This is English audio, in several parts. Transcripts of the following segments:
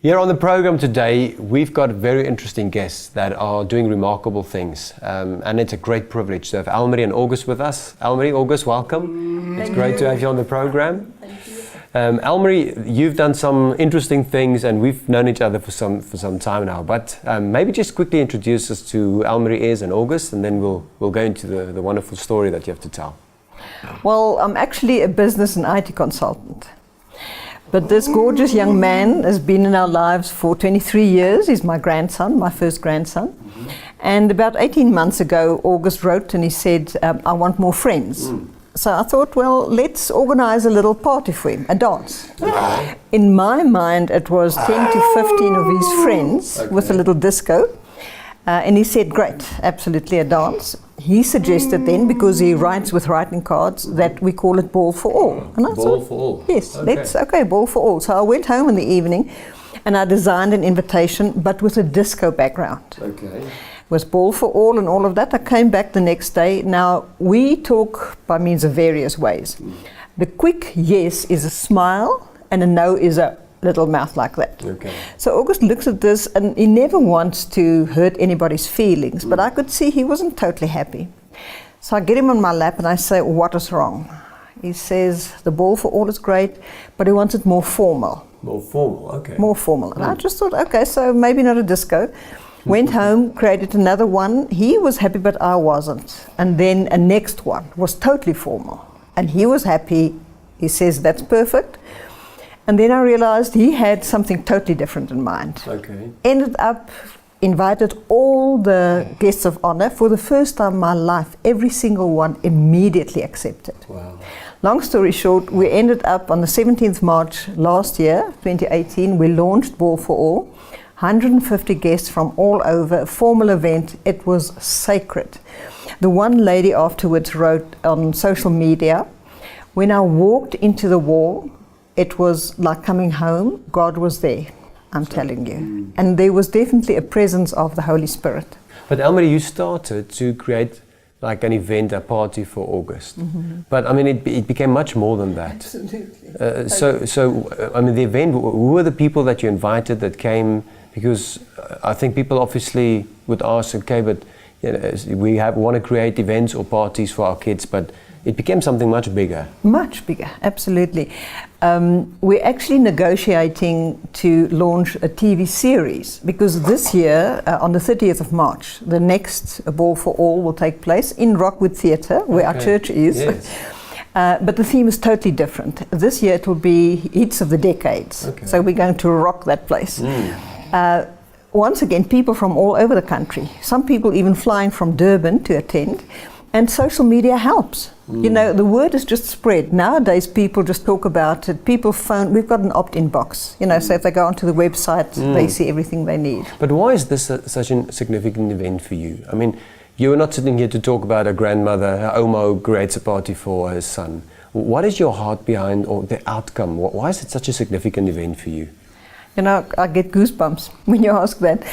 Here on the program today, we've got very interesting guests that are doing remarkable things. And it's a great privilege to have Elmarie and August with us. Elmarie, August, welcome. It's great to have you on the program. Thank you. Elmarie, you've done some interesting things and we've known each other for some time now. But maybe just quickly introduce us to who Elmarie is and August, and then we'll go into the wonderful story that you have to tell. Well, I'm actually a business and IT consultant. But this gorgeous young man has been in our lives for 23 years. He's my grandson, my first grandson. Mm-hmm. And about 18 months ago, August wrote and he said, I want more friends. So I thought, well, let's organize a little party for him, a dance. Okay. In my mind, it was 10 to 15 of his friends with a little disco. And he said, great, absolutely a dance. He suggested then, because he writes with writing cards, that we call it Ball for All. And I Ball thought, for All? Yes, Ball for All. So I went home in the evening and I designed an invitation, but with a disco background. Okay. With Ball for All and all of that. I came back the next day. Now, we talk by means of various ways. The quick yes is a smile and a no is a little mouth like that. Okay. So August looks at this and he never wants to hurt anybody's feelings, but I could see he wasn't totally happy. So I get him on my lap and I say, what is wrong? He says, the Ball for All is great, but he wants it more formal. More formal, okay. More formal. And I just thought, okay, so maybe not a disco. Went home, created another one. He was happy, but I wasn't. And then a next one was totally formal. And he was happy. He says, that's perfect. And then I realized he had something totally different in mind. Okay. Ended up, invited all the guests of honor. For the first time in my life, every single one immediately accepted. Wow. Long story short, we ended up on the 17th March last year, 2018, we launched Ball for All. 150 guests from all over, a formal event. It was sacred. The one lady afterwards wrote on social media, when I walked into the wall, it was like coming home. God was there, I'm telling you. And there was definitely a presence of the Holy Spirit. But Elmarie, you started to create like an event, a party for August. Mm-hmm. But I mean, it became much more than that. Absolutely. So I mean, the event, who were the people that you invited that came? Because I think people obviously would ask, okay, but you know, we want to create events or parties for our kids, but it became something much bigger. Much bigger, absolutely. We're actually negotiating to launch a TV series because this year, on the 30th of March, the next Ball for All will take place in Rockwood Theatre, where our church is. Yes. But the theme is totally different. This year it will be hits of the decades. Okay. So we're going to rock that place. Once again, people from all over the country, some people even flying from Durban to attend. And social media helps. You know, the word is just spread. Nowadays, people just talk about it. People phone, we've got an opt-in box. You know, so if they go onto the website, they see everything they need. But why is this such a significant event for you? I mean, you are not sitting here to talk about a grandmother, her Oma who creates a party for her son. What is your heart behind or the outcome? Why is it such a significant event for you? You know, I get goosebumps when you ask that.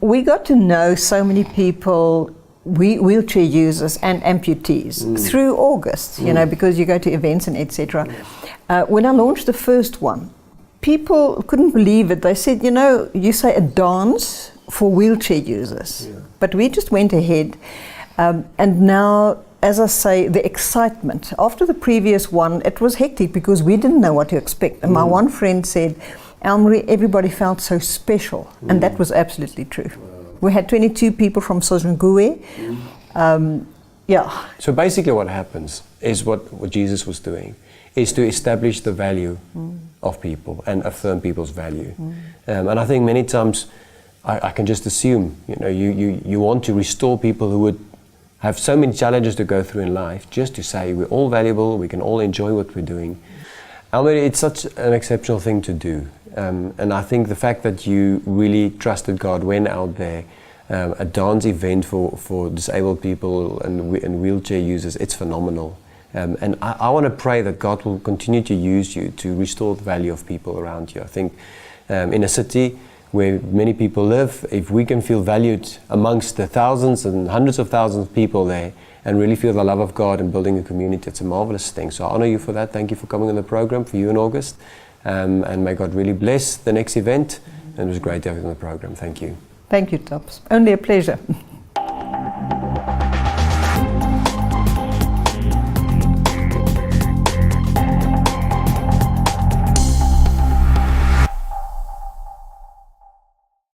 We got to know so many people, wheelchair users and amputees through August, you know, because you go to events and etc. When I launched the first one, people couldn't believe it. They said, you know, you say a dance for wheelchair users. Yeah. But we just went ahead. And now, as I say, the excitement. After the previous one, it was hectic because we didn't know what to expect. And my one friend said, Elmarie, everybody felt so special. And that was absolutely true. Wow. We had 22 people from Soshanguve. Yeah. So basically what happens is what Jesus was doing, is to establish the value of people and affirm people's value. And I think many times I can just assume, you know, you want to restore people who would have so many challenges to go through in life, just to say we're all valuable, we can all enjoy what we're doing. Elmarie, it's such an exceptional thing to do. And I think the fact that you really trusted God, went out there, a dance event for disabled people and wheelchair users, it's phenomenal. And I want to pray that God will continue to use you to restore the value of people around you. I think in a city where many people live, if we can feel valued amongst the thousands and hundreds of thousands of people there and really feel the love of God and building a community, it's a marvelous thing. So I honor you for that. Thank you for coming on the program, for you and August. and may God really bless the next event. And it was great to have you on the program. Thank you. Thank you, Tops. Only a pleasure.